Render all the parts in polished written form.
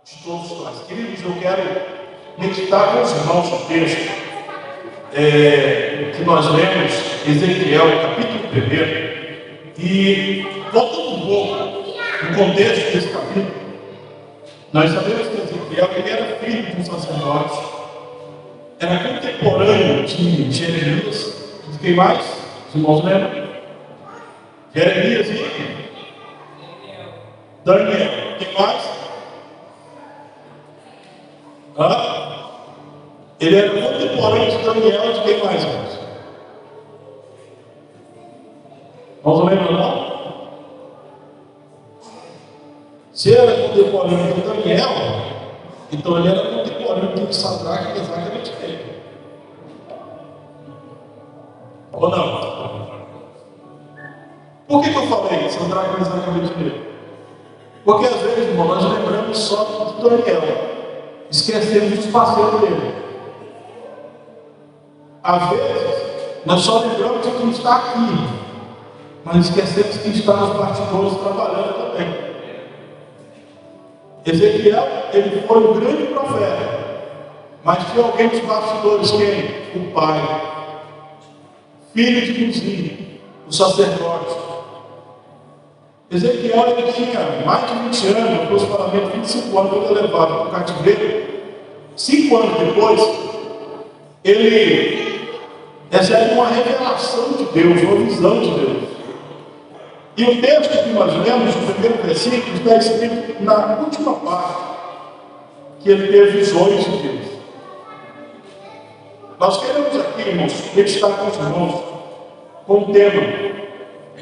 de todos nós. Queridos, eu quero meditar com os irmãos o texto que nós lemos, Ezequiel, capítulo 1, e voltando um pouco no contexto desse capítulo, nós sabemos que Ezequiel ele era filho de um sacerdote, era contemporâneo de Jeremias, de quem mais? Os irmãos lembram? Jeremias e Daniel, quem mais? Ele era contemporâneo de Daniel, de quem mais? Vamos lembrar não? Se era contemporâneo de Daniel, então ele era contemporâneo de Sadraque, Mesaque e Abednego. Ou não? Por que eu falei Sadraque, Mesaque e Abednego? Porque às vezes, irmão, nós lembramos só de Daniel, esquecemos dos parceiros dele. Às vezes, nós só lembramos de quem está aqui, mas esquecemos quem está nos bastidores trabalhando também. Ezequiel, ele foi um grande profeta, mas tinha alguém nos bastidores, quem? O pai, filho de cozinha, o sacerdote. Ezequiel, ele tinha mais de 20 anos, aproximadamente 25 anos, quando ele é levado para o cativeiro. 5 anos depois, ele recebe uma revelação de Deus, uma visão de Deus. E o texto que nós lemos, no primeiro versículo, está escrito na última parte, que ele teve visões de Deus. Nós queremos aqui, irmãos, meditar com os irmãos, com o tema,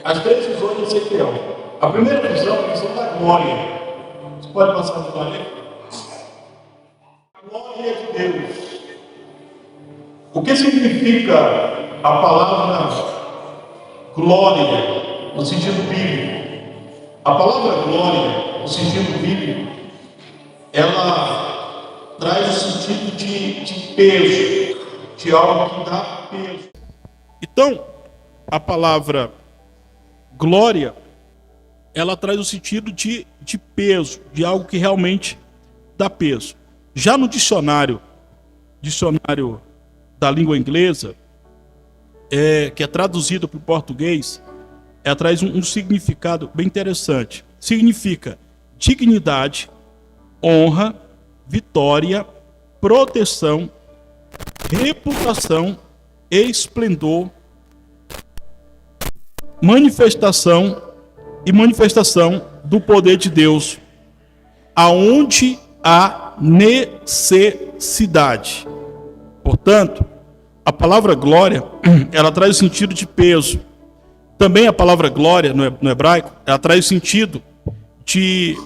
as 3 visões de Ezequiel. A primeira visão é a visão da glória. Você pode passar a glória? A glória de Deus. O que significa a palavra glória no sentido bíblico? A palavra glória no sentido bíblico, ela traz o sentido de peso, de algo que dá peso. Então, a palavra glória, ela traz o sentido de peso, de algo que realmente dá peso. Já no dicionário da língua inglesa, que é traduzido para o português, traz um significado bem interessante. Significa dignidade, honra, vitória, proteção, reputação, esplendor, manifestação do poder de Deus, aonde há necessidade. Portanto, a palavra glória, ela traz o sentido de peso. Também a palavra glória, no hebraico, ela traz o sentido de...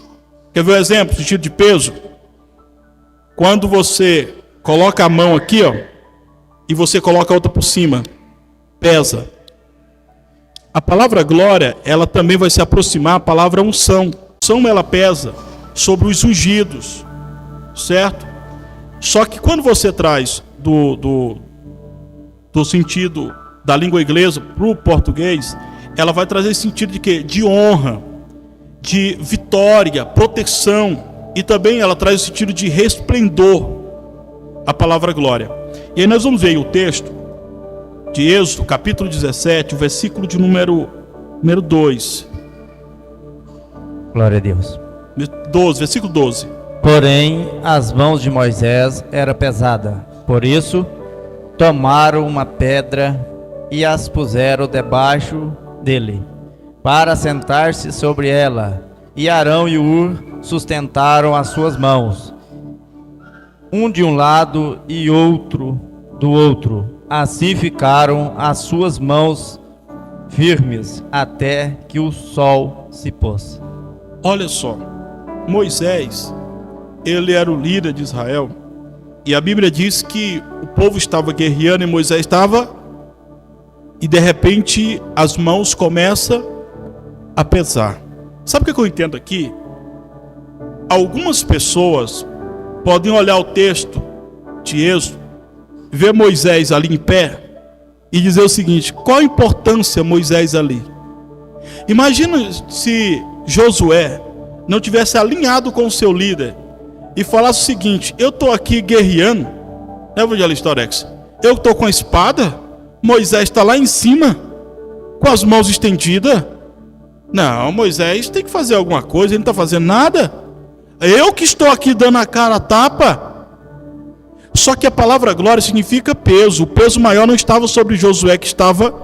Quer ver um exemplo? Sentido de peso? Quando você coloca a mão aqui, ó, e você coloca a outra por cima, pesa. A palavra glória, ela também vai se aproximar à palavra unção. Unção, ela pesa sobre os ungidos, certo? Só que quando você traz do sentido da língua inglesa para o português, ela vai trazer esse sentido de quê? De honra, de vitória, proteção, e também ela traz o sentido de resplendor, a palavra glória. E aí nós vamos ver o texto de Êxodo, capítulo 17, o versículo de número 2. Glória a Deus. 12, versículo 12. Porém, as mãos de Moisés eram pesadas, por isso tomaram uma pedra e as puseram debaixo dele, para sentar-se sobre ela. E Arão e Ur sustentaram as suas mãos, um de um lado e outro do outro. Assim ficaram as suas mãos firmes até que o sol se pôs. Olha só, Moisés, ele era o líder de Israel, e a Bíblia diz que o povo estava guerreando e Moisés estava, e de repente as mãos começam a pesar. Sabe o que eu entendo aqui? Algumas pessoas podem olhar o texto de Êxodo, ver Moisés ali em pé e dizer o seguinte: qual a importância Moisés ali? Imagina se Josué não tivesse alinhado com o seu líder e falasse o seguinte: eu estou aqui guerreando, né, evangelista Orex? Eu estou com a espada, Moisés está lá em cima, com as mãos estendidas. Não, Moisés tem que fazer alguma coisa, ele não está fazendo nada. Eu que estou aqui dando a cara a tapa. Só que a palavra glória significa peso. O peso maior não estava sobre Josué, que estava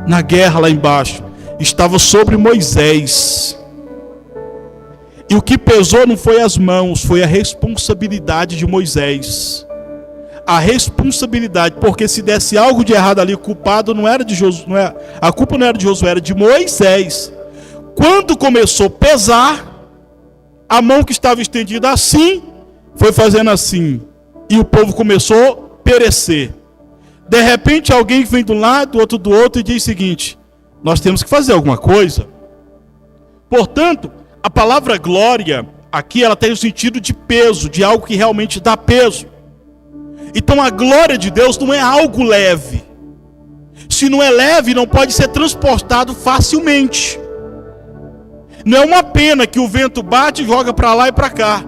na guerra lá embaixo. Estava sobre Moisés. E o que pesou não foi as mãos, foi a responsabilidade de Moisés. A responsabilidade, porque se desse algo de errado ali, o culpado não era de Josué, a culpa não era de Josué, era de Moisés. Quando começou a pesar, a mão que estava estendida assim, foi fazendo assim, e o povo começou a perecer. De repente alguém vem de um lado, outro do outro, e diz o seguinte: nós temos que fazer alguma coisa. Portanto, a palavra glória, aqui ela tem o sentido de peso, de algo que realmente dá peso. Então a glória de Deus não é algo leve. Se não é leve, não pode ser transportado facilmente. Não é uma pena que o vento bate e joga para lá e para cá.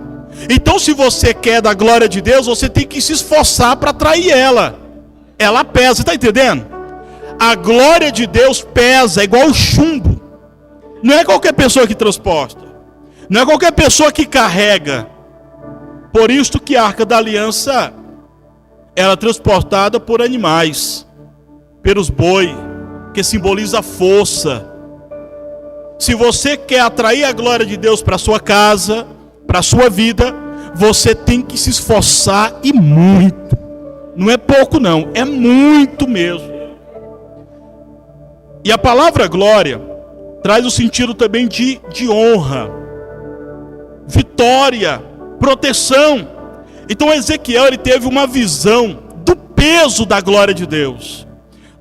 Então, se você quer da glória de Deus, você tem que se esforçar para atrair ela. Ela pesa, está entendendo? A glória de Deus pesa, é igual o chumbo. Não é qualquer pessoa que transporta. Não é qualquer pessoa que carrega. Por isso que a Arca da Aliança era transportada por animais, pelos boi, que simboliza a força. Se você quer atrair a glória de Deus para sua casa, para sua vida, você tem que se esforçar, e muito. Não é pouco não, é muito mesmo. E a palavra glória traz o sentido também de honra, vitória, proteção. Então Ezequiel, ele teve uma visão do peso da glória de Deus,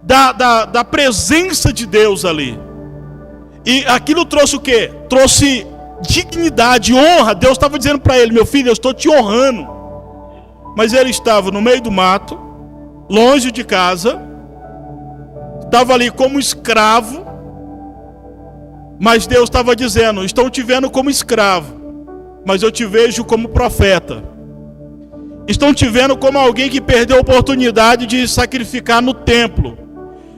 da presença de Deus ali. E aquilo trouxe o quê? Trouxe dignidade, honra. Deus estava dizendo para ele: meu filho, eu estou te honrando. Mas ele estava no meio do mato, longe de casa, estava ali como escravo. Mas Deus estava dizendo: estão te vendo como escravo, mas eu te vejo como profeta. Estão te vendo como alguém que perdeu a oportunidade de sacrificar no templo,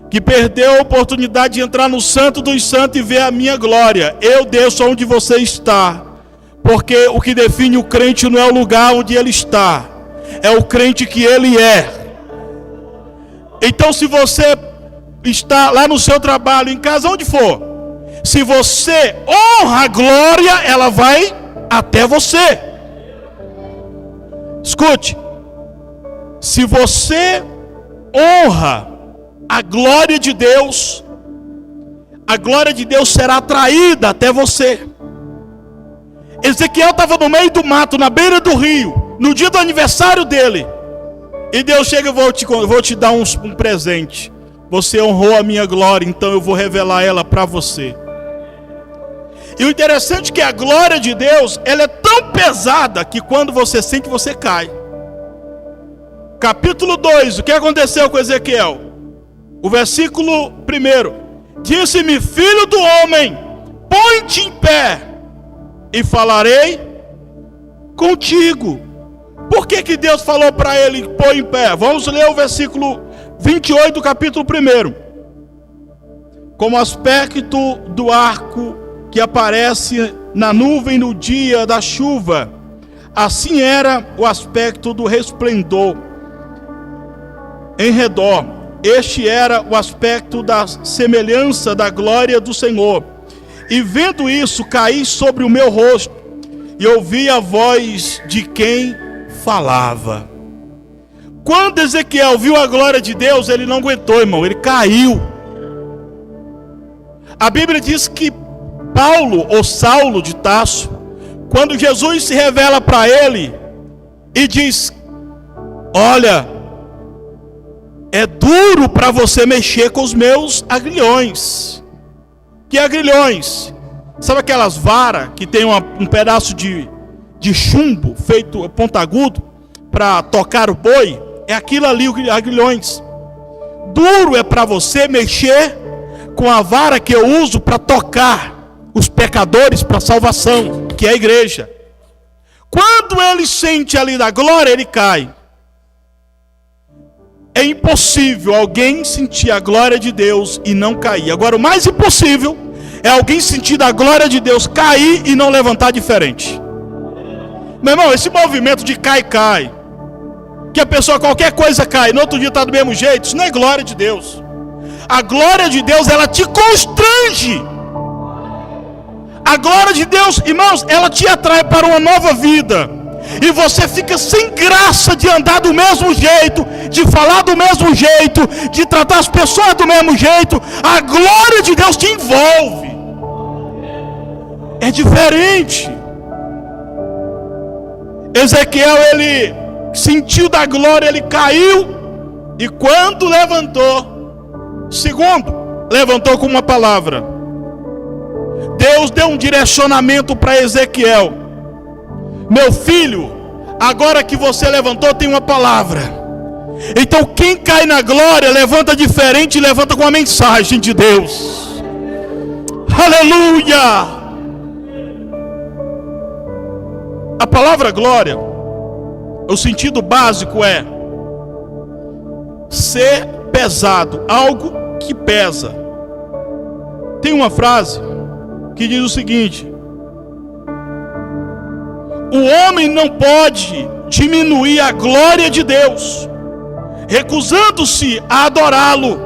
que perdeu a oportunidade de entrar no Santo dos Santos e ver a minha glória. Eu desço onde você está, porque o que define o crente não é o lugar onde ele está, é o crente que ele é. Então, se você está lá no seu trabalho, em casa, onde for, se você honra a glória, ela vai até você. Escute, se você honra a glória de Deus, a glória de Deus será atraída até você. Ezequiel estava no meio do mato, na beira do rio, no dia do aniversário dele, e Deus chega: eu vou te dar um presente. Você honrou a minha glória, então eu vou revelar ela para você. E o interessante é que a glória de Deus, ela é tão pesada que quando você sente, você cai. Capítulo 2, o que aconteceu com Ezequiel? O versículo 1: disse-me: filho do homem, põe-te em pé e falarei contigo. Por que Deus falou para ele: põe em pé? Vamos ler o versículo 28 do capítulo 1. Como aspecto do arco que aparece na nuvem no dia da chuva, assim era o aspecto do resplendor em redor. Este era o aspecto da semelhança da glória do Senhor. E vendo isso, caí sobre o meu rosto e ouvi a voz de quem falava. Quando Ezequiel viu a glória de Deus, ele não aguentou, irmão, ele caiu. A Bíblia diz que Paulo, ou Saulo de Tarso, quando Jesus se revela para ele e diz: olha, é duro para você mexer com os meus agrilhões. Que agrilhões? Sabe aquelas varas que tem um pedaço de chumbo feito pontagudo para tocar o boi? É aquilo ali, os agrilhões. Duro é para você mexer com a vara que eu uso para tocar os pecadores para a salvação, que é a igreja. Quando ele sente ali da glória, ele cai. É impossível alguém sentir a glória de Deus e não cair. Agora, o mais impossível é alguém sentir da glória de Deus, cair e não levantar diferente. Meu irmão, esse movimento de cai, que a pessoa qualquer coisa cai, no outro dia está do mesmo jeito, isso não é glória de Deus. A glória de Deus, ela te constrange. A glória de Deus, irmãos, ela te atrai para uma nova vida. E você fica sem graça de andar do mesmo jeito, de falar do mesmo jeito, de tratar as pessoas do mesmo jeito. A glória de Deus te envolve. É diferente. Ezequiel, ele sentiu da glória, ele caiu. E quando levantou, segundo, levantou com uma palavra. Deus deu um direcionamento para Ezequiel. Meu filho, agora que você levantou, tem uma palavra. Então quem cai na glória, levanta diferente e levanta com a mensagem de Deus. Aleluia! A palavra glória, o sentido básico é ser pesado, algo que pesa. Tem uma frase que diz o seguinte: o homem não pode diminuir a glória de Deus, recusando-se a adorá-lo,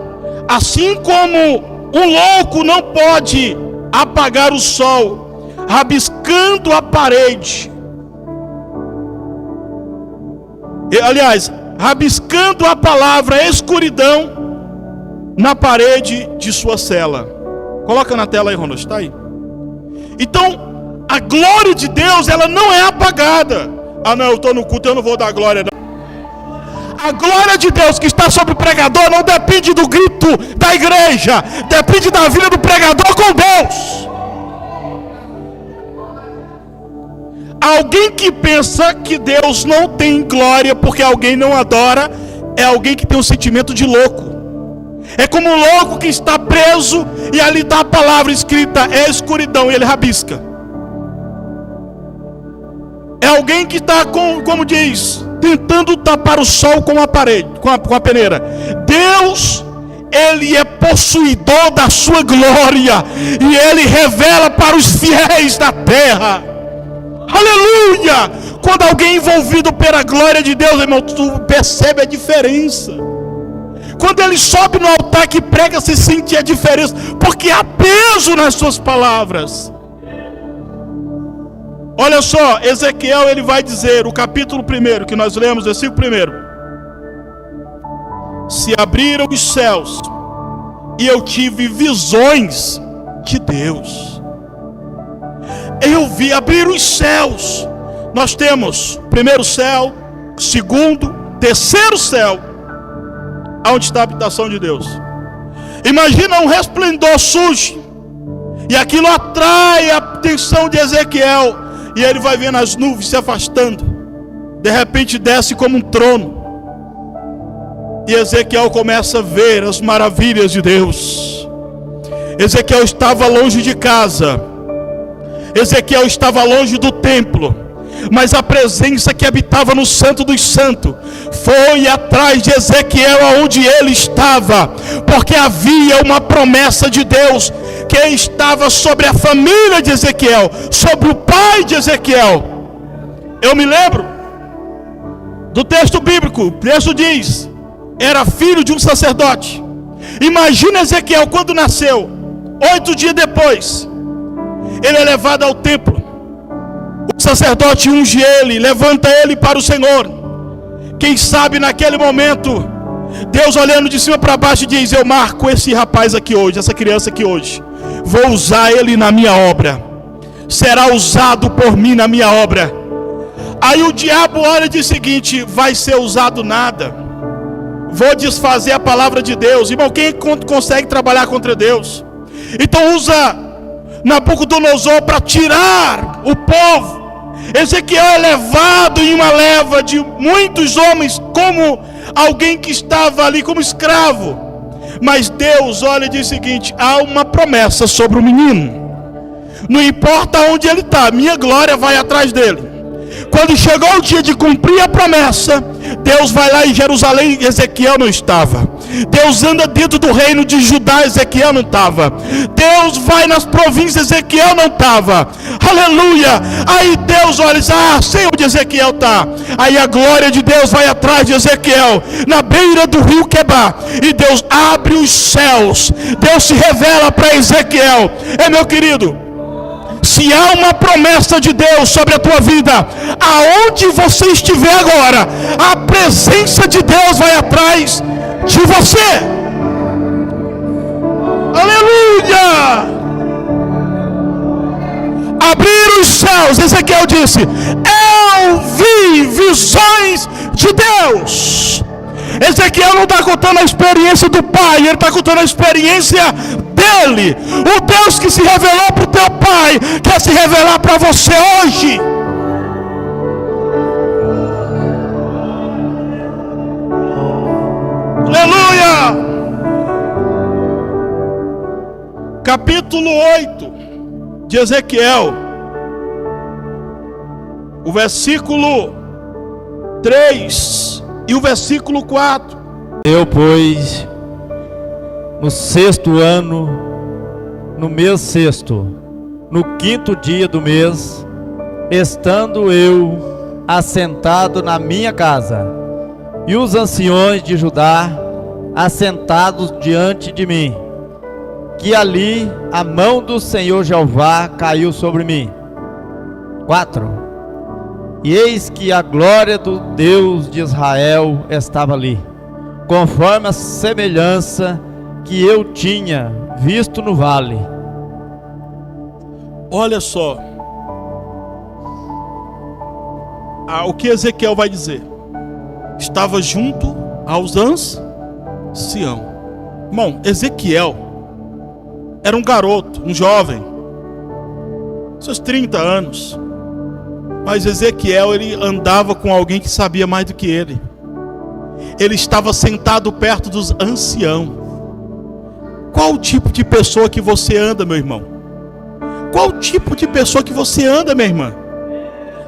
assim como um louco não pode apagar o sol, rabiscando a parede. Aliás, rabiscando a palavra escuridão na parede de sua cela. Coloca na tela aí, Ronald, está aí. Então, a glória de Deus, ela não é apagada. Ah não, eu estou no culto, eu não vou dar glória não. A glória de Deus que está sobre o pregador não depende do grito da igreja, depende da vida do pregador com Deus. Alguém que pensa que Deus não tem glória porque alguém não adora, é alguém que tem um sentimento de louco. É como um louco que está preso e ali está a palavra escrita, é escuridão, e ele rabisca. É alguém que está, como diz, tentando tapar o sol com a parede, com a peneira. Deus, ele é possuidor da sua glória e ele revela para os fiéis da terra. Aleluia! Quando alguém é envolvido pela glória de Deus, irmão, tu percebe a diferença. Quando ele sobe no altar que prega, se sente a diferença, porque há peso nas suas palavras. Olha só, Ezequiel, ele vai dizer, o capítulo 1 que nós lemos, versículo 1: se abriram os céus e eu tive visões de Deus. Eu vi abrir os céus. Nós temos primeiro céu, segundo, terceiro céu, onde está a habitação de Deus. Imagina um resplendor sujo, e aquilo atrai a atenção de Ezequiel, e ele vai vendo as nuvens se afastando. De repente desce como um trono, e Ezequiel começa a ver as maravilhas de Deus. Ezequiel estava longe de casa, Ezequiel estava longe do templo, mas a presença que habitava no Santo dos Santos foi atrás de Ezequiel aonde ele estava, porque havia uma promessa de Deus que estava sobre a família de Ezequiel, sobre o pai de Ezequiel. Eu me lembro do texto bíblico, o texto diz, era filho de um sacerdote. Imagina Ezequiel quando nasceu, 8 dias depois, ele é levado ao templo. O sacerdote unge ele, levanta ele para o Senhor. Quem sabe naquele momento, Deus olhando de cima para baixo diz: eu marco esse rapaz aqui hoje, essa criança aqui hoje, vou usar ele na minha obra, será usado por mim na minha obra. Aí o diabo olha e diz o seguinte: vai ser usado nada, vou desfazer a palavra de Deus. Irmão, quem consegue trabalhar contra Deus? Então usa Nabucodonosor para tirar o povo. Ezequiel é levado em uma leva de muitos homens, como alguém que estava ali como escravo. Mas Deus olha e diz o seguinte: há uma promessa sobre o menino. Não importa onde ele está, minha glória vai atrás dele. Quando chegou o dia de cumprir a promessa, Deus vai lá em Jerusalém, Ezequiel não estava. Deus anda dentro do reino de Judá, Ezequiel não estava. Deus vai nas províncias, Ezequiel não estava. Aleluia! Aí Deus olha e diz: sei onde Ezequiel está. Aí a glória de Deus vai atrás de Ezequiel, na beira do rio Quebar, e Deus abre os céus. Deus se revela para Ezequiel. Meu querido, se há uma promessa de Deus sobre a tua vida, aonde você estiver agora, a presença de Deus vai atrás de você. Aleluia! Abrir os céus, Ezequiel disse: eu vi visões de Deus. Ezequiel não está contando a experiência do pai, ele está contando a experiência dele. O Deus que se revelou para o teu pai quer se revelar para você hoje. Aleluia! Capítulo 8 de Ezequiel, o versículo 3 e o versículo 4. Eu, pois, no 6º ano, no mês 6º, no 5º dia do mês, estando eu assentado na minha casa, e os anciões de Judá assentados diante de mim, que ali a mão do Senhor Jeová caiu sobre mim. 4. E eis que a glória do Deus de Israel estava ali, conforme a semelhança que eu tinha visto no vale. Olha só o que Ezequiel vai dizer. Estava junto aos anciãos. Irmão, Ezequiel era um garoto, um jovem, seus 30 anos. Mas Ezequiel, ele andava com alguém que sabia mais do que ele. Ele estava sentado perto dos anciãos. Qual o tipo de pessoa que você anda, meu irmão? Qual o tipo de pessoa que você anda, minha irmã?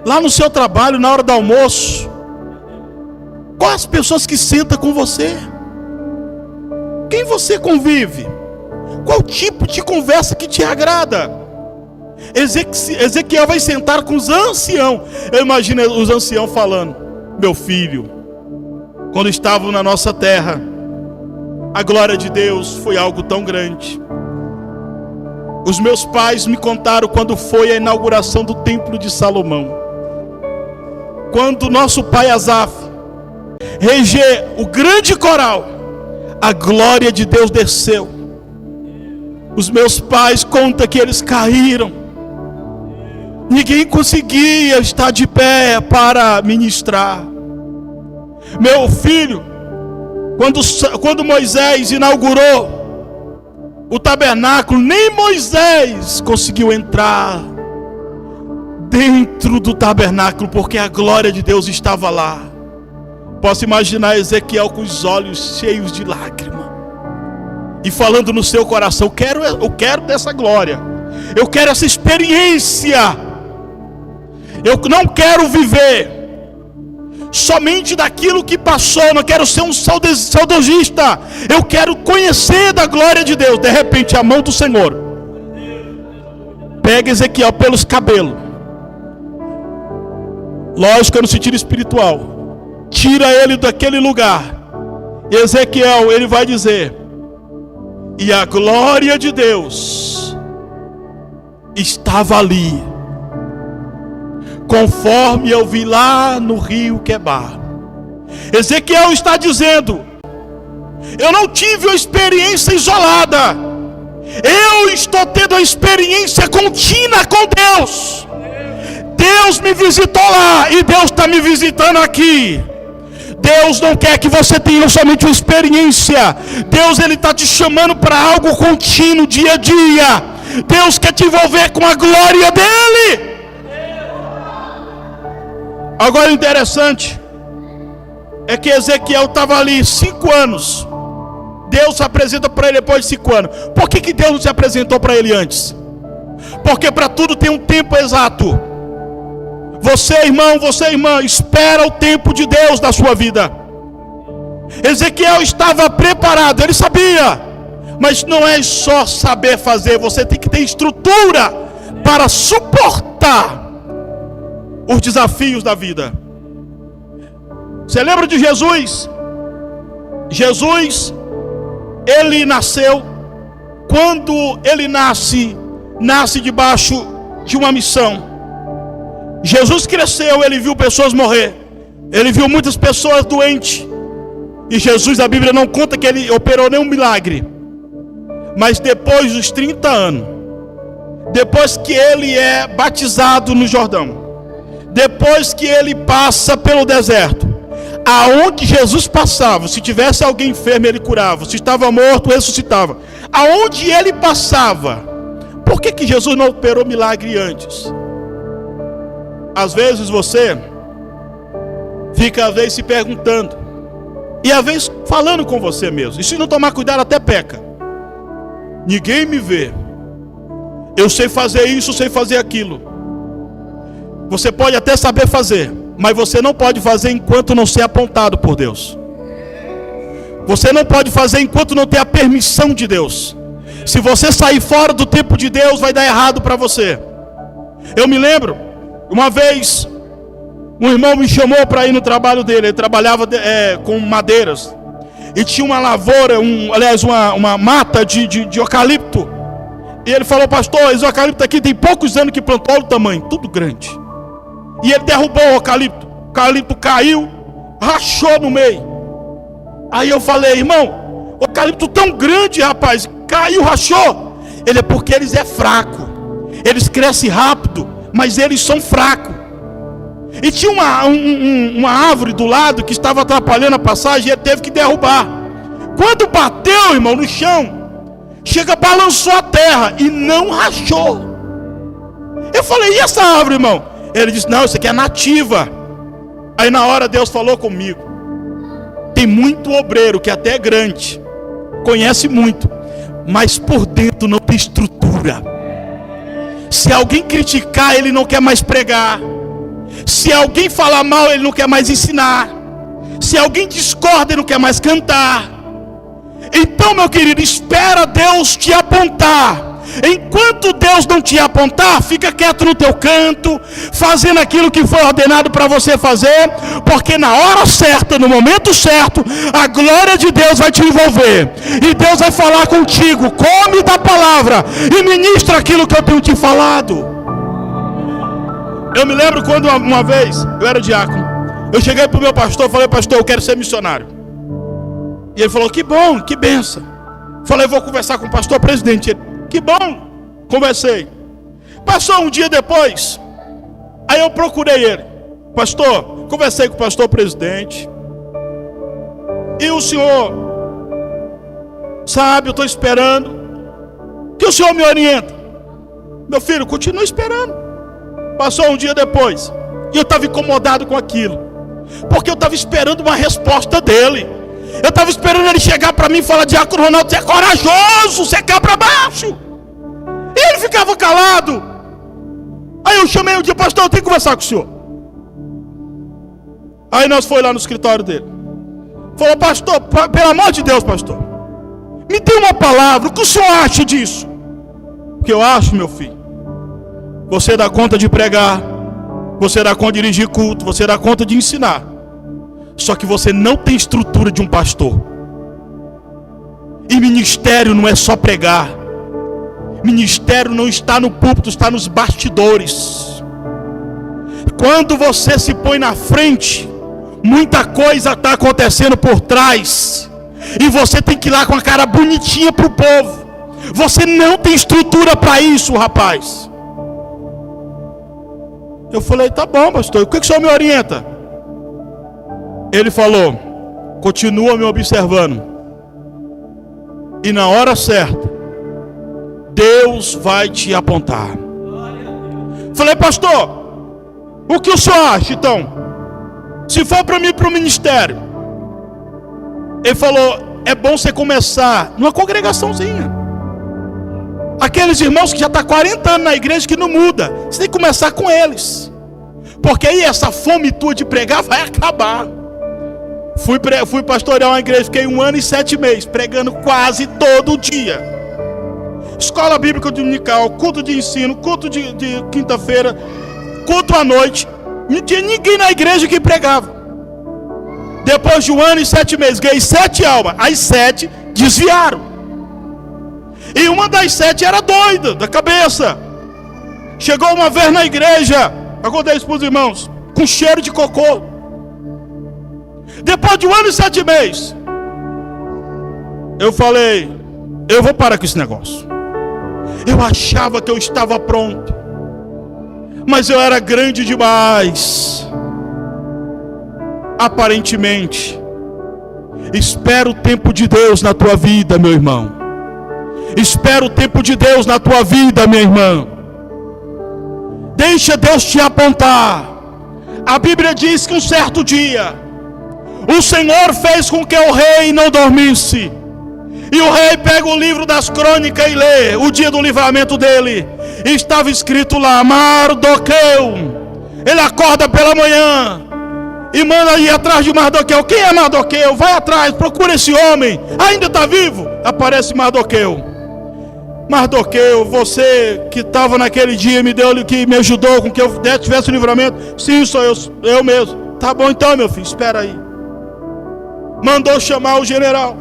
Lá no seu trabalho, na hora do almoço, quais as pessoas que sentam com você? Quem você convive? Qual tipo de conversa que te agrada? Ezequiel vai sentar com os anciãos. Eu imagino os anciãos falando: meu filho, quando estavam na nossa terra, a glória de Deus foi algo tão grande. Os meus pais me contaram quando foi a inauguração do templo de Salomão, quando nosso pai Asaf reger o grande coral, a glória de Deus desceu. Os meus pais contam que eles caíram, ninguém conseguia estar de pé para ministrar. Meu filho, quando Moisés inaugurou o tabernáculo, nem Moisés conseguiu entrar dentro do tabernáculo, porque a glória de Deus estava lá. Posso imaginar Ezequiel com os olhos cheios de lágrima e falando no seu coração: eu quero dessa glória, eu quero essa experiência. Eu não quero viver somente daquilo que passou, não quero ser um saudosista, eu quero conhecer da glória de Deus. De repente a mão do Senhor pega Ezequiel pelos cabelos, lógico, no sentido espiritual, tira ele daquele lugar. Ezequiel, ele vai dizer: e a glória de Deus estava ali, conforme eu vi lá no rio Quebar. Ezequiel está dizendo: eu não tive uma experiência isolada, eu estou tendo uma experiência contínua com Deus. Deus me visitou lá e Deus está me visitando aqui. Deus não quer que você tenha somente uma experiência. Deus, ele está te chamando para algo contínuo, dia a dia. Deus quer te envolver com a glória dele. Agora, o interessante é que Ezequiel estava ali 5 anos. Deus se apresenta para ele depois de 5 anos. Por que Deus não se apresentou para ele antes? Porque para tudo tem um tempo exato. Você, irmão, você, irmã, espera o tempo de Deus na sua vida. Ezequiel estava preparado, ele sabia. Mas não é só saber fazer, você tem que ter estrutura para suportar os desafios da vida. Você lembra de Jesus? Jesus, ele nasceu. Quando ele nasce debaixo de uma missão. Jesus cresceu, ele viu pessoas morrer, ele viu muitas pessoas doentes. E Jesus, a Bíblia não conta que ele operou nenhum milagre. Mas depois dos 30 anos, depois que ele é batizado no Jordão, depois que ele passa pelo deserto, aonde Jesus passava, se tivesse alguém enfermo ele curava, se estava morto ressuscitava. Aonde ele passava, por que Jesus não operou milagre antes? Às vezes você fica às vezes se perguntando, e às vezes falando com você mesmo, e se não tomar cuidado até peca. Ninguém me vê, eu sei fazer isso, sei fazer aquilo. Você pode até saber fazer, mas você não pode fazer enquanto não ser apontado por Deus. Você não pode fazer enquanto não ter a permissão de Deus. Se você sair fora do tempo de Deus, vai dar errado para você. Eu me lembro, uma vez, um irmão me chamou para ir no trabalho dele. Ele trabalhava com madeiras. E tinha uma lavoura, uma mata de eucalipto. E ele falou: pastor, esse eucalipto aqui tem poucos anos que plantou, olha o tamanho, tudo grande. E ele derrubou o eucalipto caiu, rachou no meio. Aí eu falei: irmão, o eucalipto tão grande, rapaz, caiu, rachou. Ele: é porque eles é fraco, eles crescem rápido, mas eles são fracos. E tinha uma árvore do lado que estava atrapalhando a passagem, e ele teve que derrubar. Quando bateu, irmão, no chão, balançou a terra e não rachou. Eu falei: e essa árvore, irmão? Ele disse: não, isso aqui é nativa. Aí na hora Deus falou comigo: tem muito obreiro que até é grande, conhece muito, mas por dentro não tem estrutura. Se alguém criticar, ele não quer mais pregar. Se alguém falar mal, ele não quer mais ensinar. Se alguém discorda, ele não quer mais cantar. Então, meu querido, espera Deus te apontar. Enquanto Deus não te apontar, fica quieto no teu canto, fazendo aquilo que foi ordenado para você fazer, porque na hora certa, no momento certo, a glória de Deus vai te envolver, e Deus vai falar contigo. Come da palavra e ministra aquilo que eu tenho te falado. Eu me lembro quando uma vez, eu era diácono, eu cheguei para o meu pastor e falei: pastor, eu quero ser missionário. E ele falou: que bom, que benção. Falei: vou conversar com o pastor presidente. Ele: que bom. Conversei. Passou um dia depois, aí eu procurei ele: pastor, conversei com o pastor presidente, e o senhor sabe, eu estou esperando que o senhor me orienta. Meu filho, continua esperando. Passou um dia depois, e eu estava incomodado com aquilo, porque eu estava esperando uma resposta dele. Eu estava esperando ele chegar para mim e falar: diácono Ronaldo, você é corajoso, você quer para baixo. E ele ficava calado. Aí eu chamei um dia: pastor, eu tenho que conversar com o senhor. Aí nós fomos lá no escritório dele. Falou: pastor, pelo amor de Deus, pastor, me dê uma palavra, o que o senhor acha disso? O que eu acho, meu filho? Você dá conta de pregar, você dá conta de dirigir culto, você dá conta de ensinar. Só que você não tem estrutura de um pastor. E ministério não é só pregar. Ministério não está no púlpito, está nos bastidores. Quando você se põe na frente, muita coisa está acontecendo por trás, e você tem que ir lá com a cara bonitinha para o povo. Você não tem estrutura para isso, rapaz. Eu falei: tá bom, pastor, o que o senhor me orienta? Ele falou: continua me observando, e na hora certa Deus vai te apontar. Falei: pastor, o que o senhor acha então? Se for para mim para o ministério? Ele falou: é bom você começar numa congregaçãozinha. Aqueles irmãos que já estão 40 anos na igreja que não muda, você tem que começar com eles. Porque aí essa fome tua de pregar vai acabar. Fui pastorear uma igreja, fiquei 1 ano e 7 meses, pregando quase todo dia. Escola bíblica dominical, culto de ensino, culto de quinta-feira, culto à noite. Não tinha ninguém na igreja que pregava. Depois de 1 ano e 7 meses, ganhei 7 almas. As 7 desviaram. E uma das 7 era doida, da cabeça. Chegou uma vez na igreja, eu contei isso para os irmãos, com cheiro de cocô. Depois de 1 ano e 7 meses, eu falei, eu vou parar com esse negócio. Eu achava que eu estava pronto, mas eu era grande demais. Aparentemente. Espera o tempo de Deus na tua vida, meu irmão. Espera o tempo de Deus na tua vida, minha irmã. Deixa Deus te apontar. A Bíblia diz que um certo dia o Senhor fez com que o rei não dormisse. E o rei pega o livro das crônicas e lê o dia do livramento dele. E estava escrito lá, Mardoqueu. Ele acorda pela manhã e manda ir atrás de Mardoqueu. Quem é Mardoqueu? Vai atrás, procura esse homem. Ainda está vivo? Aparece Mardoqueu. Mardoqueu, você que estava naquele dia que me ajudou com que eu tivesse o livramento. Sim, sou eu mesmo. Tá bom então, meu filho, espera aí. Mandou chamar o general.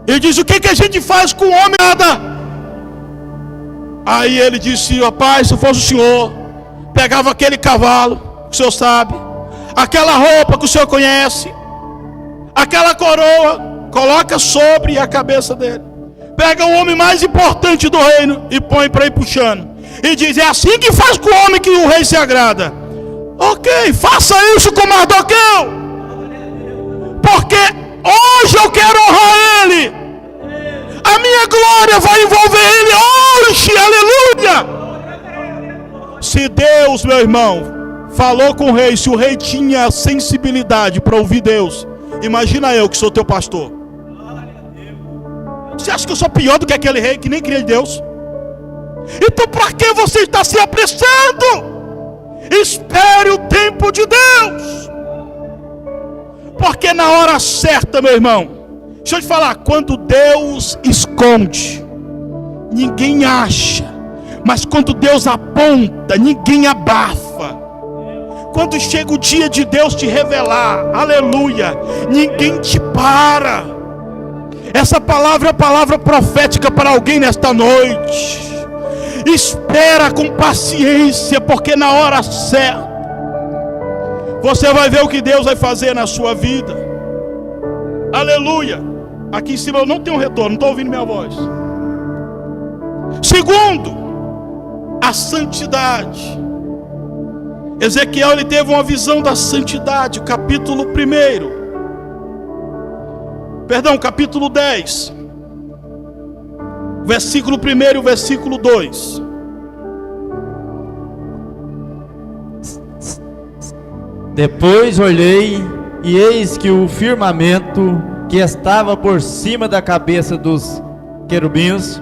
Ele disse, o que a gente faz com o homem? Nada. Aí ele disse, rapaz, se fosse o senhor, pegava aquele cavalo, que o senhor sabe, aquela roupa que o senhor conhece, aquela coroa, coloca sobre a cabeça dele, pega o homem mais importante do reino e põe para ir puxando, e diz, é assim que faz com o homem que o rei se agrada. Ok, faça isso com Mardoqueu, porque hoje eu quero honrar ele. A minha glória vai envolver ele hoje, aleluia. Se Deus, meu irmão, falou com o rei, se o rei tinha sensibilidade para ouvir Deus, imagina eu que sou teu pastor. Você acha que eu sou pior do que aquele rei que nem queria Deus? Então para que você está se apressando? Espere o tempo de Deus. Porque na hora certa, meu irmão, deixa eu te falar, quando Deus esconde, ninguém acha. Mas quando Deus aponta, ninguém abafa. Quando chega o dia de Deus te revelar, aleluia, ninguém te para. Essa palavra é a palavra profética para alguém nesta noite. Espera com paciência, porque na hora certa você vai ver o que Deus vai fazer na sua vida. Aleluia. Aqui em cima eu não tenho retorno, não estou ouvindo minha voz. Segundo, a santidade. Ezequiel, ele teve uma visão da santidade. Capítulo 10, versículo 1 e o versículo 2. Depois olhei, e eis que o firmamento que estava por cima da cabeça dos querubins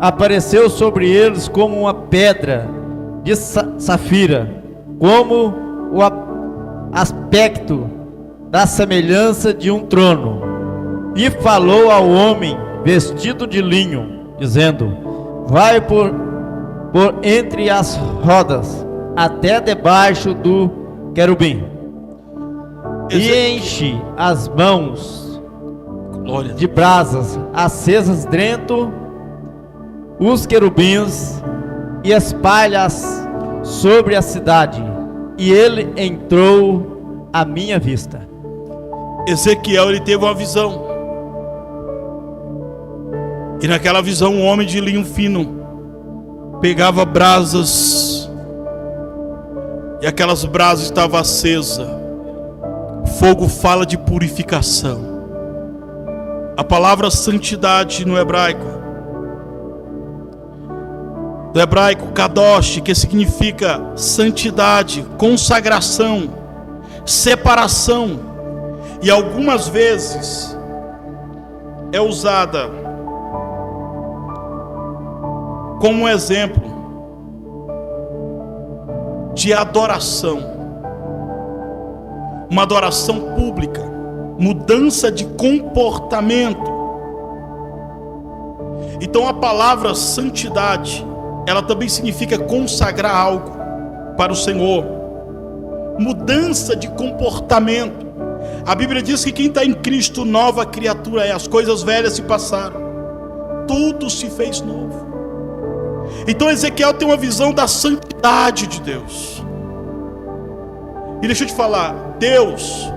apareceu sobre eles como uma pedra de safira, como o aspecto da semelhança de um trono. E falou ao homem vestido de linho, dizendo: vai por entre as rodas até debaixo do querubim, e enche as mãos de brasas acesas dentro os querubins, e espalha-as sobre a cidade. E ele entrou à minha vista. Ezequiel, ele teve uma visão. E naquela visão, um homem de linho fino pegava brasas, e aquelas brasas estavam acesas. Fogo fala de purificação. A palavra santidade no hebraico, kadosh, que significa santidade, consagração, separação, e algumas vezes é usada como exemplo de adoração, uma adoração pública, mudança de comportamento. Então a palavra santidade, ela também significa consagrar algo para o Senhor, mudança de comportamento. A Bíblia diz que quem está em Cristo, nova criatura é. As coisas velhas se passaram, tudo se fez novo. Então Ezequiel tem uma visão da santidade de Deus. E deixa eu te falar, Deus,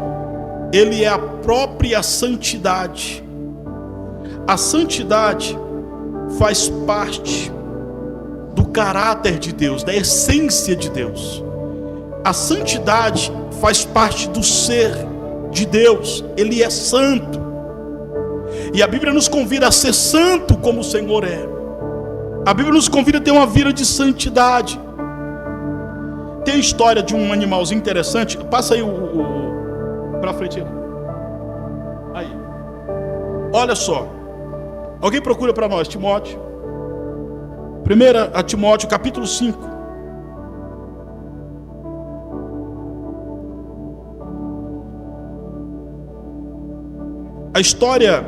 Ele é a própria santidade. A santidade faz parte do caráter de Deus, da essência de Deus. A santidade faz parte do ser de Deus. Ele é santo. E a Bíblia nos convida a ser santo como o Senhor é. A Bíblia nos convida a ter uma vida de santidade. Tem a história de um animalzinho interessante. Passa aí para frente. Aí. Olha só. Alguém procura para nós, Timóteo. 1 Timóteo, capítulo 5. A história,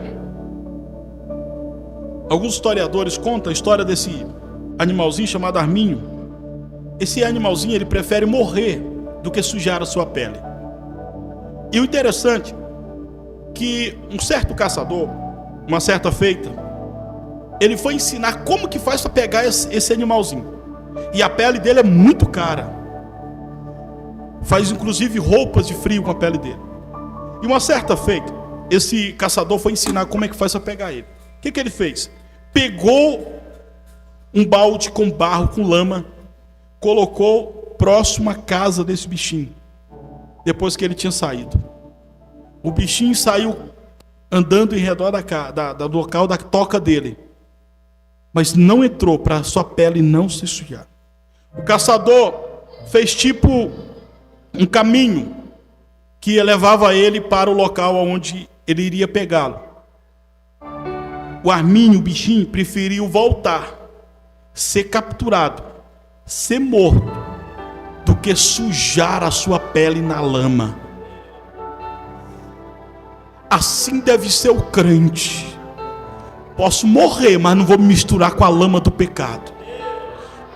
alguns historiadores contam a história desse animalzinho chamado arminho. Esse animalzinho, ele prefere morrer do que sujar a sua pele. E o interessante é que um certo caçador, uma certa feita, ele foi ensinar como que faz para pegar esse animalzinho. E a pele dele é muito cara. Faz inclusive roupas de frio com a pele dele. E uma certa feita, esse caçador foi ensinar como é que faz para pegar ele. O que ele fez? Pegou um balde com barro, com lama, colocou próximo à casa desse bichinho. Depois que ele tinha saído, o bichinho saiu andando em redor do local da toca dele, mas não entrou para sua pele não se sujar. O caçador fez tipo um caminho que levava ele para o local onde ele iria pegá-lo. O arminho, o bichinho, preferiu voltar, ser capturado, ser morto, do que sujar a sua pele na lama. Assim deve ser o crente. Posso morrer, mas não vou me misturar com a lama do pecado.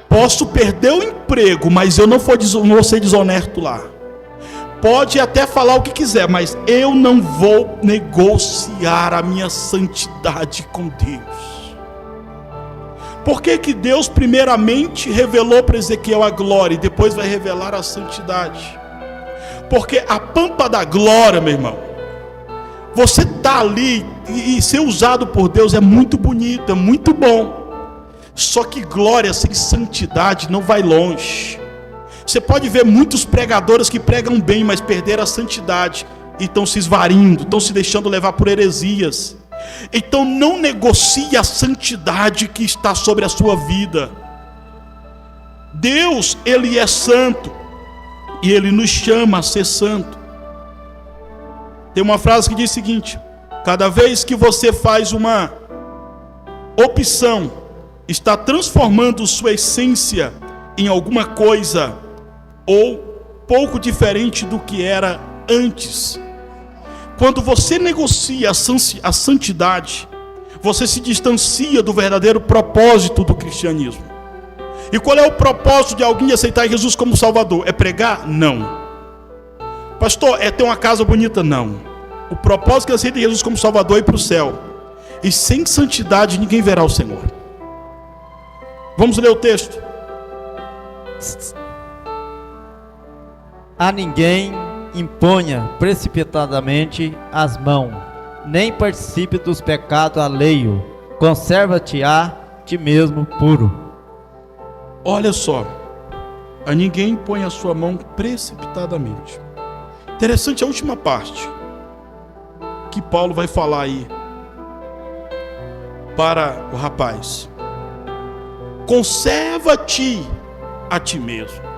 Posso perder o emprego, mas eu não vou ser desonesto lá. Pode até falar o que quiser, mas eu não vou negociar a minha santidade com Deus. Por que que Deus primeiramente revelou para Ezequiel a glória e depois vai revelar a santidade? Porque a pampa da glória, meu irmão, você está ali e ser usado por Deus é muito bonito, é muito bom. Só que glória sem santidade não vai longe. Você pode ver muitos pregadores que pregam bem, mas perderam a santidade e estão se esvarindo, estão se deixando levar por heresias. Então não negocie a santidade que está sobre a sua vida. Deus, Ele é santo e Ele nos chama a ser santo. Tem uma frase que diz o seguinte: cada vez que você faz uma opção, está transformando sua essência em alguma coisa ou pouco diferente do que era antes. Quando você negocia a santidade, você se distancia do verdadeiro propósito do cristianismo. E qual é o propósito de alguém aceitar Jesus como Salvador? É pregar? Não. Pastor, é ter uma casa bonita? Não. O propósito que aceita Jesus como Salvador é ir para o céu. E sem santidade ninguém verá o Senhor. Vamos ler o texto. A ninguém imponha precipitadamente as mãos, nem participe dos pecados alheios. Conserva-te a ti mesmo puro. Olha só, a ninguém põe a sua mão precipitadamente. Interessante a última parte que Paulo vai falar aí para o rapaz. Conserva-te a ti mesmo.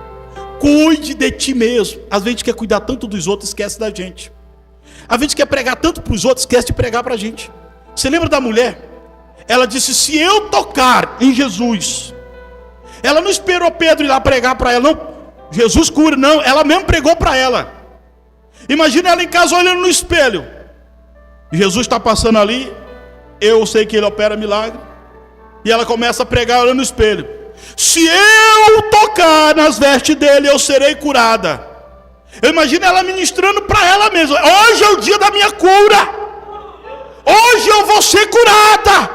Cuide de ti mesmo. Às vezes a gente quer cuidar tanto dos outros, esquece da gente. Às vezes a gente quer pregar tanto para os outros, esquece de pregar para a gente. Você lembra da mulher? Ela disse: se eu tocar em Jesus. Ela não esperou Pedro ir lá pregar para ela, não. Jesus cura, não, ela mesmo pregou para ela. Imagina ela em casa olhando no espelho. Jesus está passando ali, eu sei que ele opera milagre, e ela começa a pregar olhando no espelho. Se eu tocar nas vestes dele, eu serei curada. Eu imagino ela ministrando para ela mesma. Hoje é o dia da minha cura. Hoje eu vou ser curada.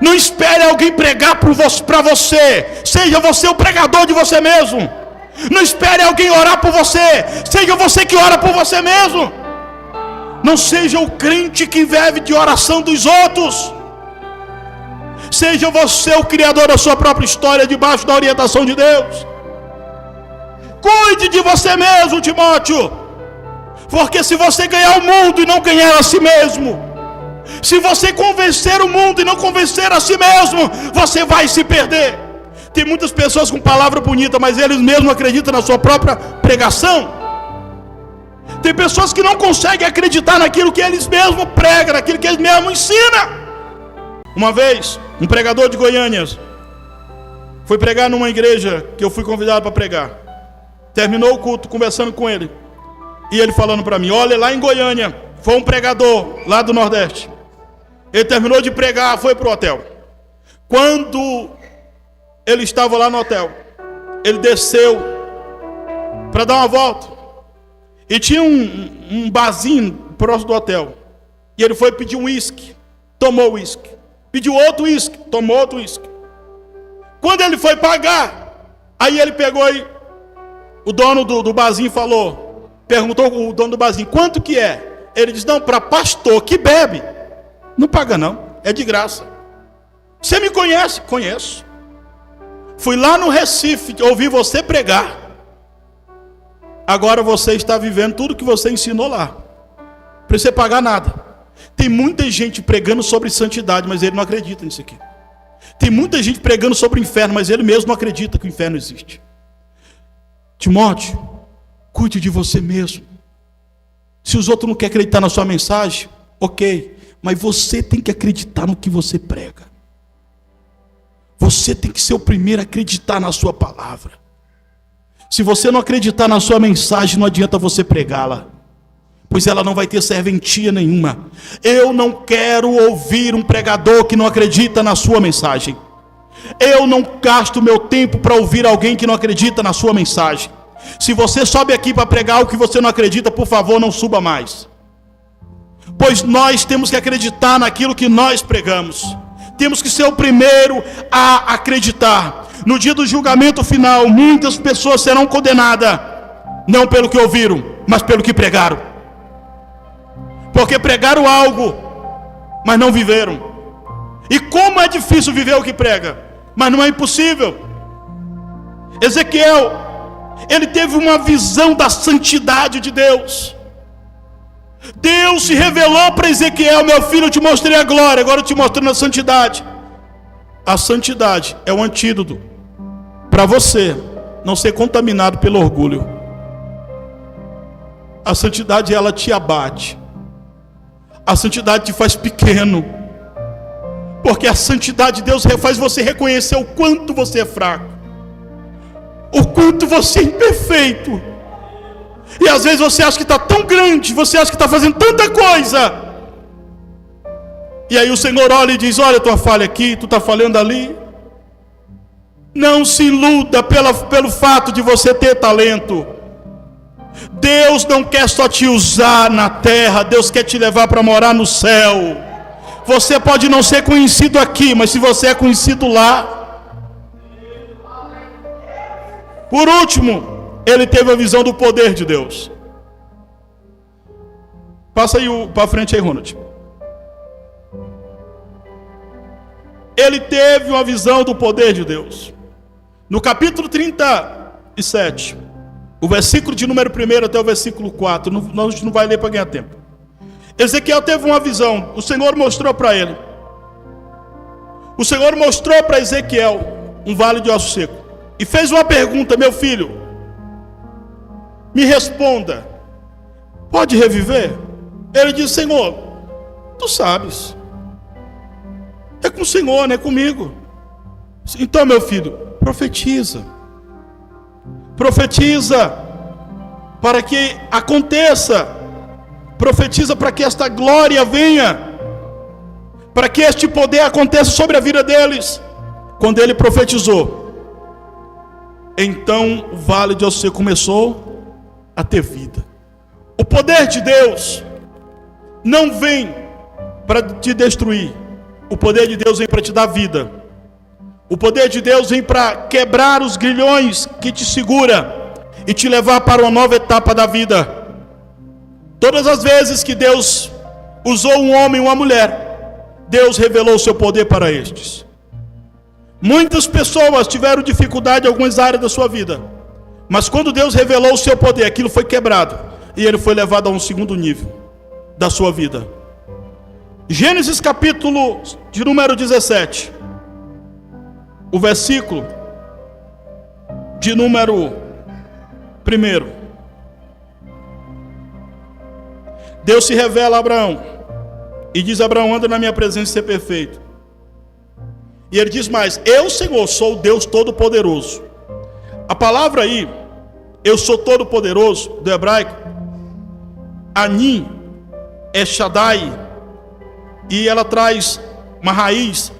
Não espere alguém pregar para você. Seja você o pregador de você mesmo. Não espere alguém orar por você. Seja você que ora por você mesmo. Não seja o crente que vive de oração dos outros. Seja você o criador da sua própria história, debaixo da orientação de Deus. Cuide de você mesmo, Timóteo. Porque se você ganhar o mundo e não ganhar a si mesmo, se você convencer o mundo e não convencer a si mesmo, você vai se perder. Tem muitas pessoas com palavra bonita, mas eles mesmos acreditam na sua própria pregação. Tem pessoas que não conseguem acreditar naquilo que eles mesmos pregam, naquilo que eles mesmos ensinam. Uma vez, um pregador de Goiânia foi pregar numa igreja que eu fui convidado para pregar. Terminou o culto conversando com ele, e ele falando para mim: olha, lá em Goiânia foi um pregador lá do Nordeste. Ele terminou de pregar, foi para o hotel. Quando ele estava lá no hotel, ele desceu para dar uma volta, e tinha um barzinho próximo do hotel, e ele foi pedir um uísque, tomou uísque. Pediu outro uísque, tomou outro uísque. Quando ele foi pagar, aí ele pegou e o dono do barzinho perguntou o dono do barzinho: quanto que é? Ele disse: não, para pastor que bebe, não paga não, é de graça. Você me conhece? Conheço. Fui lá no Recife, ouvi você pregar. Agora você está vivendo tudo que você ensinou lá. Não precisa pagar nada. Tem muita gente pregando sobre santidade, mas ele não acredita nisso aqui. Tem muita gente pregando sobre o inferno, mas ele mesmo não acredita que o inferno existe. Timóteo, cuide de você mesmo. Se os outros não querem acreditar na sua mensagem, ok, mas você tem que acreditar no que você prega. Você tem que ser o primeiro a acreditar na sua palavra. Se você não acreditar na sua mensagem, não adianta você pregá-la, pois ela não vai ter serventia nenhuma. Eu não quero ouvir um pregador que não acredita na sua mensagem. Eu não gasto meu tempo para ouvir alguém que não acredita na sua mensagem. Se você sobe aqui para pregar algo que você não acredita, por favor, não suba mais. Pois nós temos que acreditar naquilo que nós pregamos. Temos que ser o primeiro a acreditar. No dia do julgamento final, muitas pessoas serão condenadas, não pelo que ouviram, mas pelo que pregaram. Porque pregaram algo, mas não viveram. E como é difícil viver o que prega, mas não é impossível. Ezequiel, ele teve uma visão da santidade de Deus. Deus se revelou para Ezequiel: meu filho, eu te mostrei a glória, agora eu te mostrando a santidade. A santidade é o antídoto para você não ser contaminado pelo orgulho. A santidade, ela te abate. A santidade te faz pequeno, porque a santidade de Deus faz você reconhecer o quanto você é fraco, o quanto você é imperfeito. E às vezes você acha que está tão grande, você acha que está fazendo tanta coisa, e aí o Senhor olha e diz: olha a tua falha aqui, tu está falhando ali. Não se iluda pelo fato de você ter talento. Deus não quer só te usar na terra, Deus quer te levar para morar no céu. Você pode não ser conhecido aqui, mas se você é conhecido lá. Por último, ele teve a visão do poder de Deus. Passa aí para frente aí, Ronald. Ele teve uma visão do poder de Deus. No capítulo 37, o versículo de número 1 até o versículo 4, a gente não vai ler para ganhar tempo. Ezequiel teve uma visão, o Senhor mostrou para ele. O Senhor mostrou para Ezequiel um vale de ossos secos e fez uma pergunta: meu filho, me responda, pode reviver? Ele disse: Senhor, tu sabes, é com o Senhor, não é comigo. Então, meu filho, profetiza profetiza para que aconteça, profetiza para que esta glória venha, para que este poder aconteça sobre a vida deles. Quando ele profetizou, então o vale de Ossuê começou a ter vida. O poder de Deus não vem para te destruir, o poder de Deus vem para te dar vida. O poder de Deus vem para quebrar os grilhões que te segura e te levar para uma nova etapa da vida. Todas as vezes que Deus usou um homem e uma mulher, Deus revelou o seu poder para estes. Muitas pessoas tiveram dificuldade em algumas áreas da sua vida, mas quando Deus revelou o seu poder, aquilo foi quebrado e ele foi levado a um segundo nível da sua vida. Gênesis capítulo de número 17, o versículo de número 1. Deus se revela a Abraão e diz: Abraão, anda na minha presença e ser perfeito. E ele diz mais: eu, Senhor, sou o Deus Todo-Poderoso. A palavra aí, eu sou Todo-Poderoso, do hebraico, Ani, é Shaddai, e ela traz uma raiz,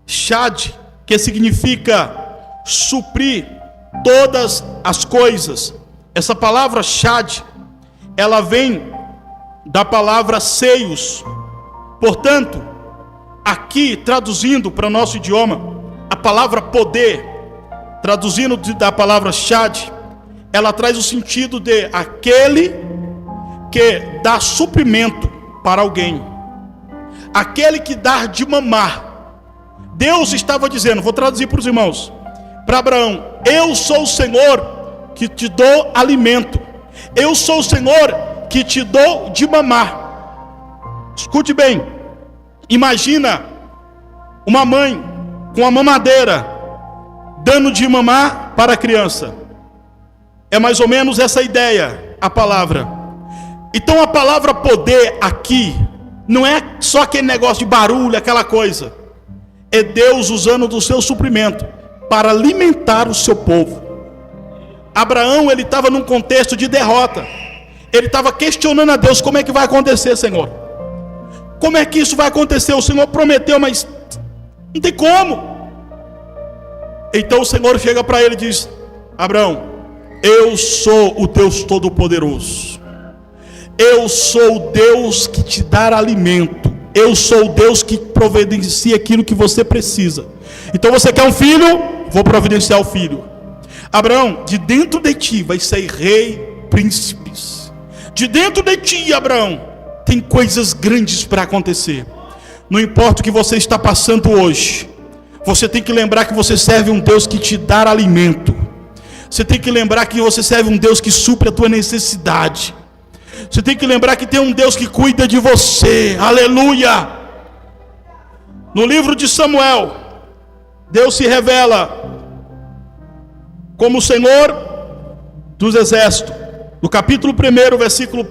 Shad, que significa suprir todas as coisas. Essa palavra Shad, ela vem da palavra seios. Portanto, aqui traduzindo para o nosso idioma, a palavra poder, traduzindo da palavra Shad, ela traz o sentido de aquele que dá suprimento para alguém, aquele que dá de mamar. Deus estava dizendo, vou traduzir para os irmãos, para Abraão: eu sou o Senhor que te dou alimento, eu sou o Senhor que te dou de mamar. Escute bem, imagina uma mãe com uma mamadeira dando de mamar para a criança. É mais ou menos essa ideia, a palavra. Então a palavra poder aqui não é só aquele negócio de barulho, aquela coisa. É Deus usando do seu suprimento para alimentar o seu povo. Abraão, ele estava num contexto de derrota. Ele estava questionando a Deus: como é que vai acontecer, Senhor? Como é que isso vai acontecer? O Senhor prometeu, mas não tem como. Então o Senhor chega para ele e diz: Abraão, eu sou o Deus Todo-Poderoso. Eu sou o Deus que te dá alimento. Eu sou o Deus que providencia aquilo que você precisa. Então você quer um filho? Vou providenciar o filho. Abraão, de dentro de ti vai sair rei, príncipes. De dentro de ti, Abraão, tem coisas grandes para acontecer. Não importa o que você está passando hoje, você tem que lembrar que você serve um Deus que te dá alimento. Você tem que lembrar que você serve um Deus que supre a tua necessidade. Você tem que lembrar que tem um Deus que cuida de você. Aleluia! No livro de Samuel, Deus se revela como o Senhor dos exércitos. No capítulo 1, versículo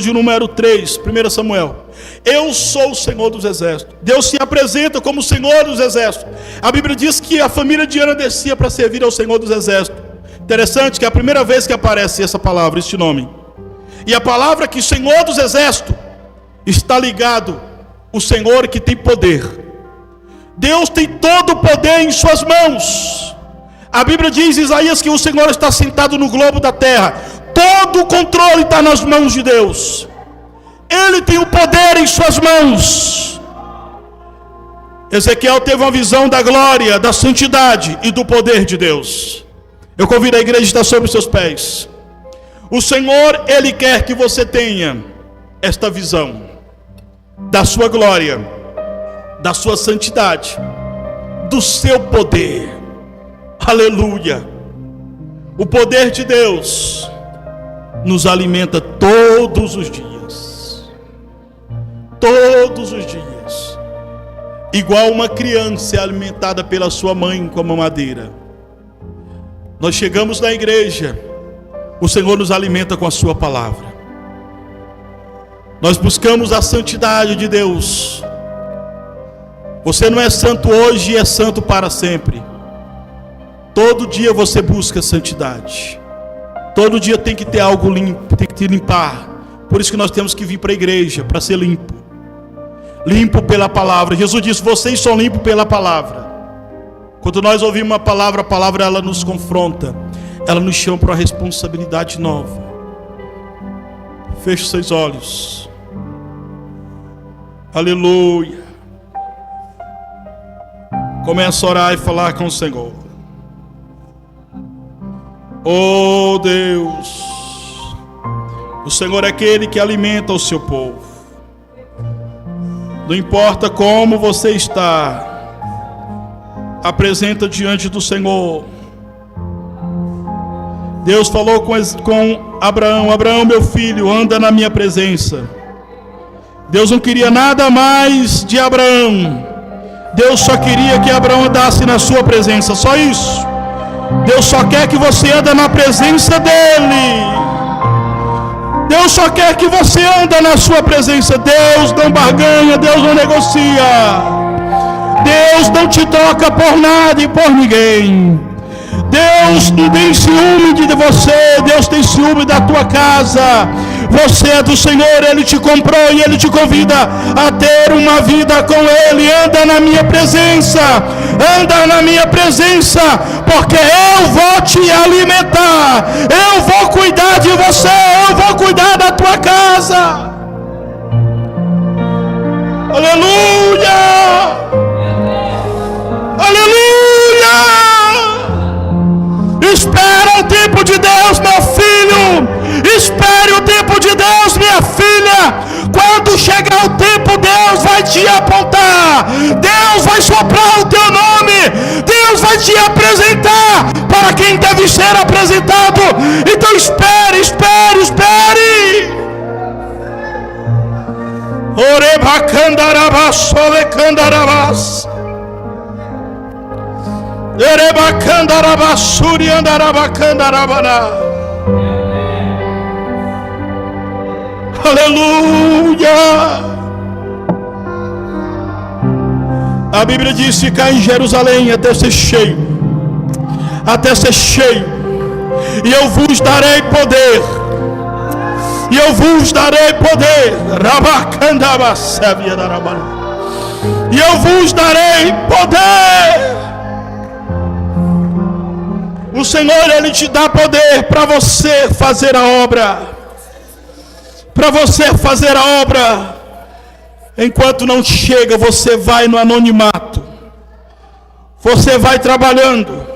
de número 3, 1 Samuel. Eu sou o Senhor dos exércitos. Deus se apresenta como o Senhor dos exércitos. A Bíblia diz que a família de Ana descia para servir ao Senhor dos exércitos. Interessante que é a primeira vez que aparece essa palavra, este nome. E a palavra que Senhor dos exércitos está ligado o Senhor que tem poder. Deus tem todo o poder em suas mãos. A Bíblia diz em Isaías que o Senhor está sentado no globo da terra. Todo o controle está nas mãos de Deus. Ele tem o poder em suas mãos. Ezequiel teve uma visão da glória, da santidade e do poder de Deus. Eu convido a igreja a estar sobre os seus pés. O Senhor, Ele quer que você tenha esta visão da sua glória, da sua santidade, do seu poder. Aleluia! O poder de Deus nos alimenta todos os dias. Todos os dias. Igual uma criança é alimentada pela sua mãe com a mamadeira. Nós chegamos na igreja, o Senhor nos alimenta com a sua palavra. Nós buscamos a santidade de Deus. Você não é santo hoje e é santo para sempre. Todo dia você busca santidade. Todo dia tem que ter algo limpo, tem que te limpar. Por isso que nós temos que vir para a igreja, para ser limpo. Limpo pela palavra. Jesus disse: vocês são limpos pela palavra. Quando nós ouvimos a palavra ela nos confronta. Ela nos chama para uma responsabilidade nova. Feche seus olhos. Aleluia. Começa a orar e falar com o Senhor. Oh Deus, o Senhor é aquele que alimenta o seu povo. Não importa como você está, apresenta diante do Senhor. Deus falou com Abraão: Abraão, meu filho, anda na minha presença. Deus não queria nada mais de Abraão. Deus só queria que Abraão andasse na sua presença, só isso. Deus só quer que você ande na presença dEle. Deus só quer que você ande na sua presença. Deus não barganha, Deus não negocia. Deus não te troca por nada e por ninguém. Deus não tem ciúme de você. Deus tem ciúme da tua casa. Você é do Senhor, Ele te comprou e Ele te convida a ter uma vida com Ele. Anda na minha presença, anda na minha presença, porque eu vou te alimentar, eu vou cuidar de você, eu vou cuidar da tua casa. Aleluia! Aleluia! Espera o tempo de Deus, meu filho. Espere o tempo de Deus, minha filha. Quando chegar o tempo, Deus vai te apontar. Deus vai soprar o teu nome. Deus vai te apresentar para quem deve ser apresentado. Então espere, espere, espere. Orebacandarabas, olecandarabas. Erebacandarabas, suriandarabacandarabana. Aleluia. A Bíblia diz: ficar em Jerusalém até ser cheio, até ser cheio, e eu vos darei poder, e eu vos darei poder, e eu vos darei poder. O Senhor, Ele te dá poder para você fazer a obra. Para você fazer a obra. Enquanto não chega, você vai no anonimato. Você vai trabalhando.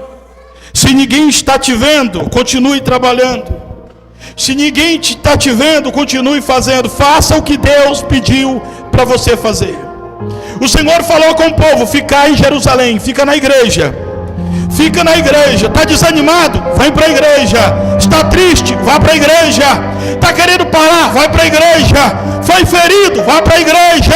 Se ninguém está te vendo, continue trabalhando. Se ninguém está te vendo, continue fazendo. Faça o que Deus pediu para você fazer. O Senhor falou com o povo: ficar em Jerusalém, fica na igreja. Fica na igreja. Está desanimado? Vai para a igreja. Está triste? Vá para a igreja. Está querendo parar? Vai para a igreja. Foi ferido? Vai para a igreja.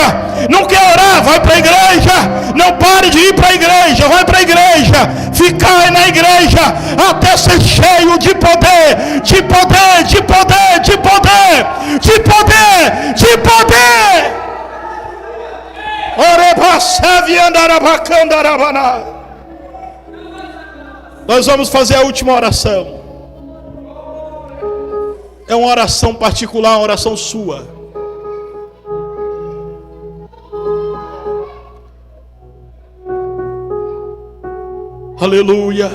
Não quer orar? Vai para a igreja. Não pare de ir para a igreja. Vai para a igreja. Ficar na igreja até ser cheio de poder. De poder, de poder, de poder. De poder, de poder. Orebaçaviandarabacandarabaná. Nós vamos fazer a última oração. É uma oração particular, uma oração sua. Aleluia.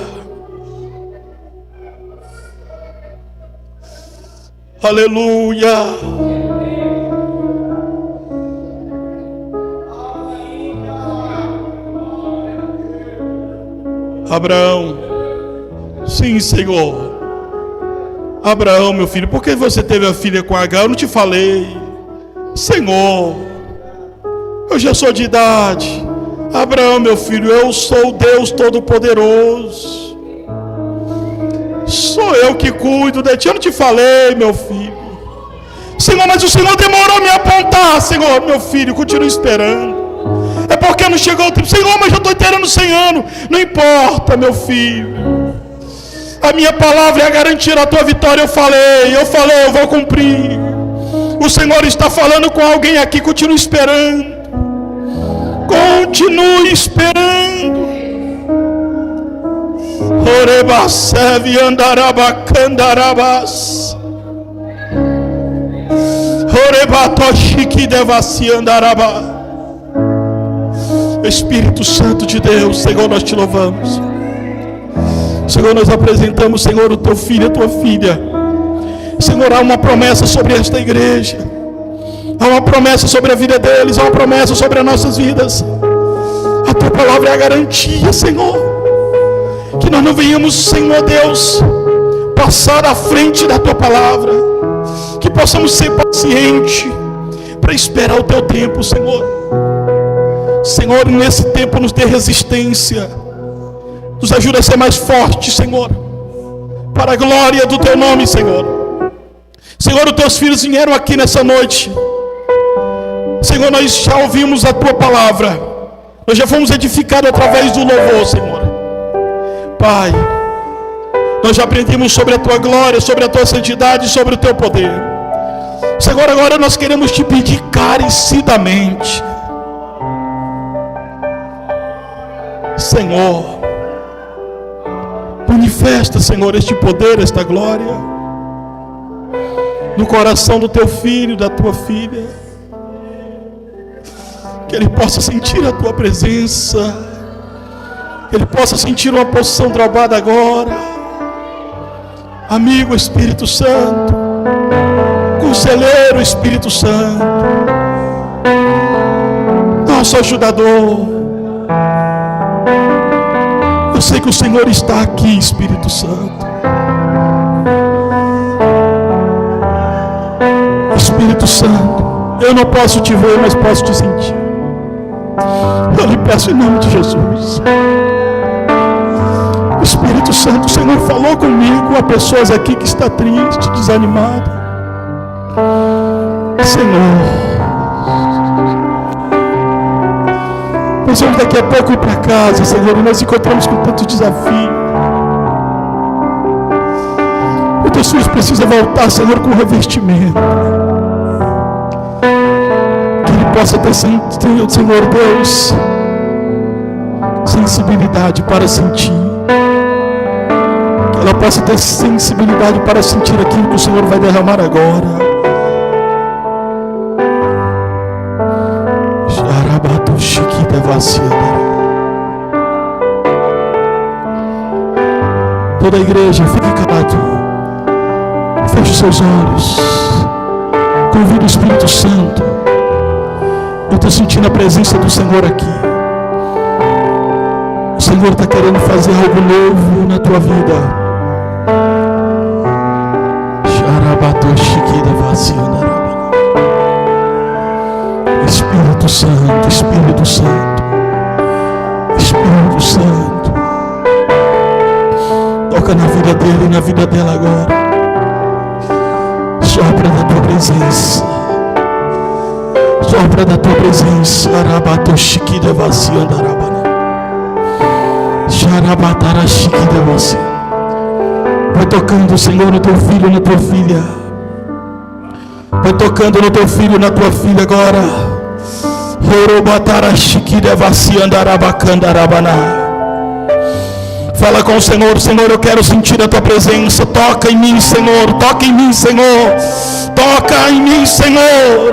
Aleluia. Abraão. Sim, Senhor. Abraão, meu filho, por que você teve a filha com Agar? Eu não te falei. Senhor, eu já sou de idade. Abraão, meu filho, eu sou o Deus Todo-Poderoso. Sou eu que cuido de ti. Eu não te falei, meu filho. Senhor, mas o Senhor demorou a me apontar. Senhor, meu filho, continue esperando. É porque não chegou o tempo. Senhor, mas eu estou esperando 100 anos. Não importa, meu filho. A minha palavra é a garantir a tua vitória. Eu falei, eu vou cumprir. O Senhor está falando com alguém aqui. Continue esperando. Continue esperando. Orebasevi andarabacandarabas. Orebatoshiki devasi andaraba. Espírito Santo de Deus, Senhor, nós te louvamos. Senhor, nós apresentamos, Senhor, o teu filho e a tua filha. Senhor, há uma promessa sobre esta igreja. Há uma promessa sobre a vida deles. Há uma promessa sobre as nossas vidas. A tua palavra é a garantia, Senhor. Que nós não venhamos, Senhor Deus, passar à frente da tua palavra. Que possamos ser pacientes para esperar o teu tempo, Senhor. Senhor, nesse tempo nos dê resistência. Nos ajuda a ser mais forte, Senhor, para a glória do teu nome, Senhor. Senhor, os teus filhos vieram aqui nessa noite. Senhor, nós já ouvimos a tua palavra. Nós já fomos edificados através do louvor, Senhor. Pai, nós já aprendemos sobre a tua glória, sobre a tua santidade, sobre o teu poder. Senhor, agora nós queremos te pedir carecidamente, Senhor, manifesta, Senhor, este poder, esta glória no coração do teu filho, da tua filha. Que ele possa sentir a tua presença. Que ele possa sentir uma posição travada agora. Amigo Espírito Santo, conselheiro Espírito Santo, nosso ajudador. Eu sei que o Senhor está aqui, Espírito Santo. Espírito Santo, eu não posso te ver, mas posso te sentir. Eu lhe peço em nome de Jesus. Espírito Santo, o Senhor falou comigo. Há pessoas aqui que estão tristes, desanimadas. Senhor, nós vamos daqui a pouco ir para casa, Senhor, e nós encontramos com tanto desafio. Os teus filhos precisam voltar, Senhor, com revestimento. Que ele possa ter, Senhor Deus, sensibilidade para sentir. Que ela possa ter sensibilidade para sentir aquilo que o Senhor vai derramar agora. Toda a igreja, fique calado. Feche os seus olhos. Convida o Espírito Santo. Eu estou sentindo a presença do Senhor aqui. O Senhor está querendo fazer algo novo na tua vida. Espírito Santo, Espírito Santo, Espírito Santo, toca na vida dele e na vida dela agora. Sopra da tua presença, sopra da tua presença. Arabatoshikida vaciandarabana, Xarabatarashikida vacia. Vai tocando, Senhor, no teu filho e na tua filha. Vai tocando no teu filho e na tua filha agora. Fala com o Senhor. Senhor, eu quero sentir a tua presença. Toca em mim, Senhor. Toca em mim, Senhor. Toca em mim, Senhor.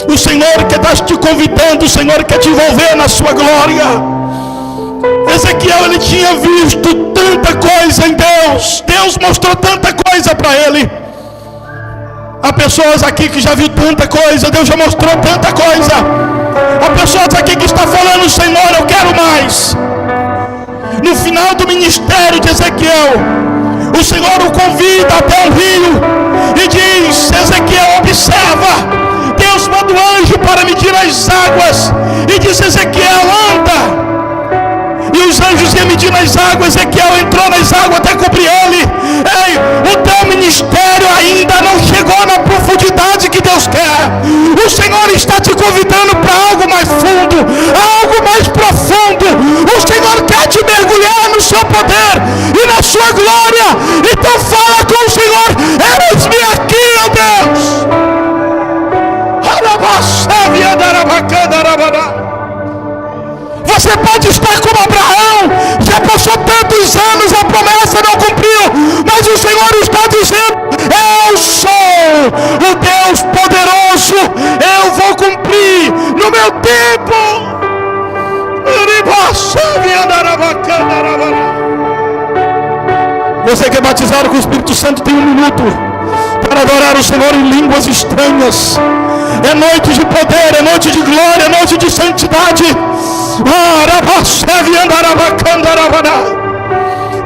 O Senhor que está te convidando, o Senhor quer te envolver na sua glória. Ezequiel, ele tinha visto tanta coisa em Deus. Deus mostrou tanta coisa para ele. Há pessoas aqui que já viu tanta coisa. Deus já mostrou tanta coisa. Há pessoas aqui que estão falando: Senhor, eu quero mais. No final do ministério de Ezequiel, o Senhor o convida até um rio e diz: Ezequiel, observa. Deus manda um anjo para medir as águas e diz: Ezequiel, anda. E os anjos iam medir nas águas. Ezequiel entrou nas águas até cobrir ele. Ei, o teu ministério ainda não chegou na profundidade que Deus quer. O Senhor está te convidando para algo mais fundo, algo mais profundo. O Senhor quer te mergulhar no seu poder e na sua glória. Então fala com o Senhor: eis-me aqui, ó Deus. Alabasteve tempo. Você que é batizado com o Espírito Santo tem 1 minuto para adorar o Senhor em línguas estranhas. É noite de poder, é noite de glória, é noite de santidade.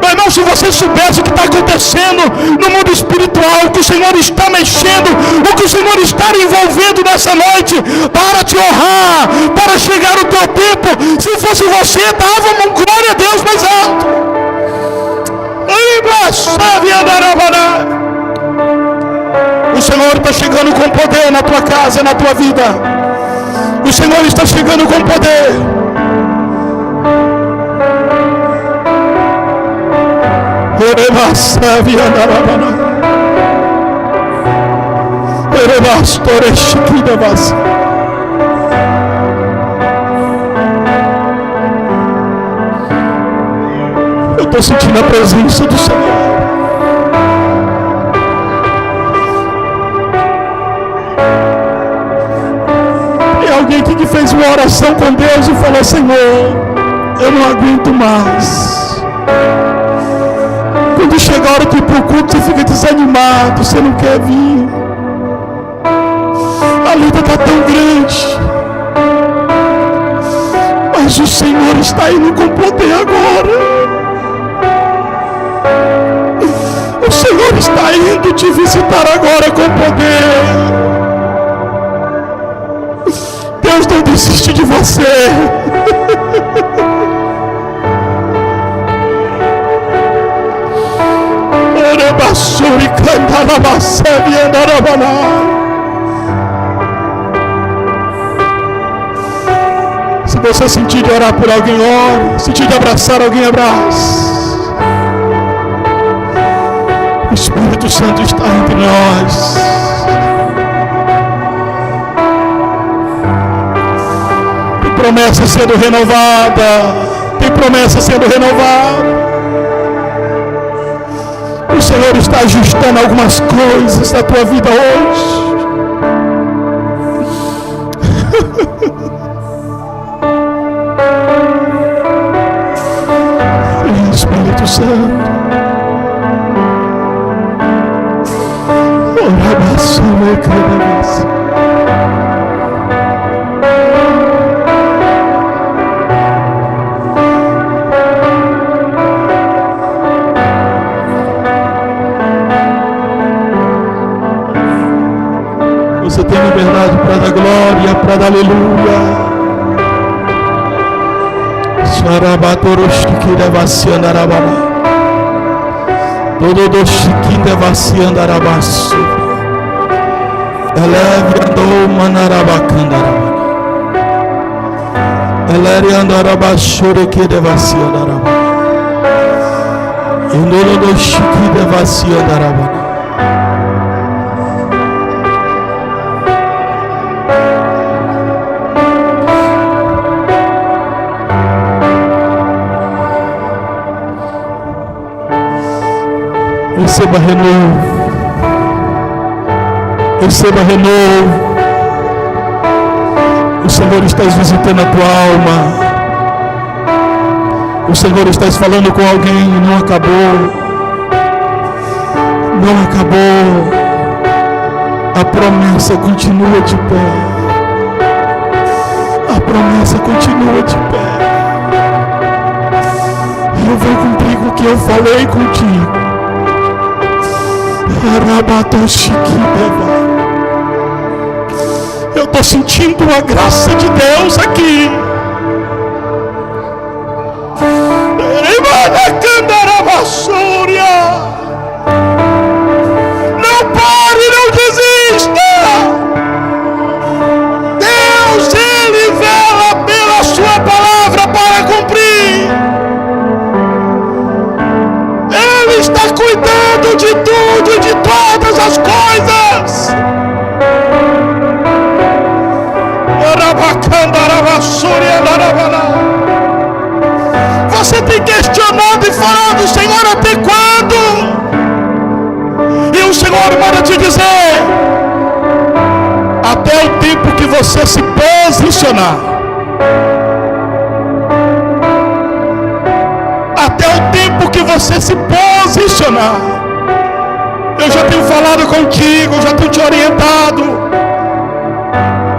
Meu irmão, se você soubesse o que está acontecendo no mundo espiritual, o que o Senhor está mexendo, o que o Senhor está envolvendo nessa noite, para te honrar, para chegar o teu tempo, se fosse você, dava uma glória a Deus mais alto. O Senhor está chegando com poder na tua casa, na tua vida. O Senhor está chegando com poder. Eu estou sentindo a presença do Senhor. E alguém aqui que fez uma oração com Deus e falou: Senhor, eu não aguento mais. Quando chega a hora de ir para o culto, você fica desanimado, você não quer vir. A luta está tão grande. Mas o Senhor está indo com poder agora. O Senhor está indo te visitar agora com poder. Deus não desiste de você. Se você sentir de orar por alguém, ore. Sentir de abraçar alguém, abrace. O Espírito Santo está entre nós. Tem promessa sendo renovada. Tem promessa sendo renovada. O Senhor está ajustando algumas coisas na tua vida hoje. Espírito Santo. Você tem liberdade para dar glória, para dar aleluia. Xarabatoroshikira vaciandarabana. Todo do chiquinda vaciandarabaço. Eleve andou manarabacandarabana. Elere andarabachore que devaciandarabana. Indolo do chiquinda vaciandarabana. Receba renovo. Receba renovo. O Senhor está visitando a tua alma. O Senhor está falando com alguém. Não acabou. Não acabou. A promessa continua de pé. A promessa continua de pé. Eu vou cumprir com o que eu falei contigo. Eu estou sentindo a graça de Deus aqui. Não pare, não desista. Deus, Ele vela pela sua palavra para cumprir. Ele está cuidando de tudo, de todas as coisas. Você tem questionado e falando: Senhor, até quando? E o Senhor manda te dizer: até o tempo que você se posicionar. Até o tempo que você se posicionar. Eu já tenho falado contigo, eu já tenho te orientado.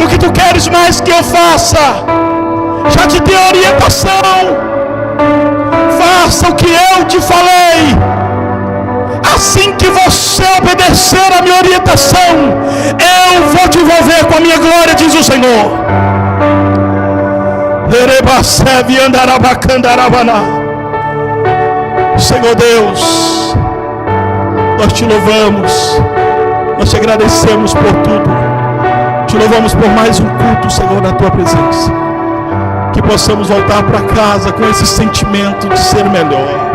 O que tu queres mais que eu faça? Já te dei orientação. Faça o que eu te falei. Assim que você obedecer a minha orientação, eu vou te envolver com a minha glória, diz o Senhor. Senhor Deus, nós te louvamos, nós te agradecemos por tudo, te louvamos por mais um culto, Senhor, na tua presença. Que possamos voltar para casa com esse sentimento de ser melhor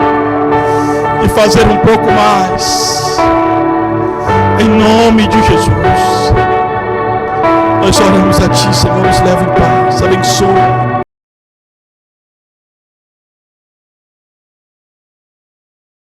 e fazer um pouco mais, em nome de Jesus. Nós oramos a ti, Senhor, nos leva em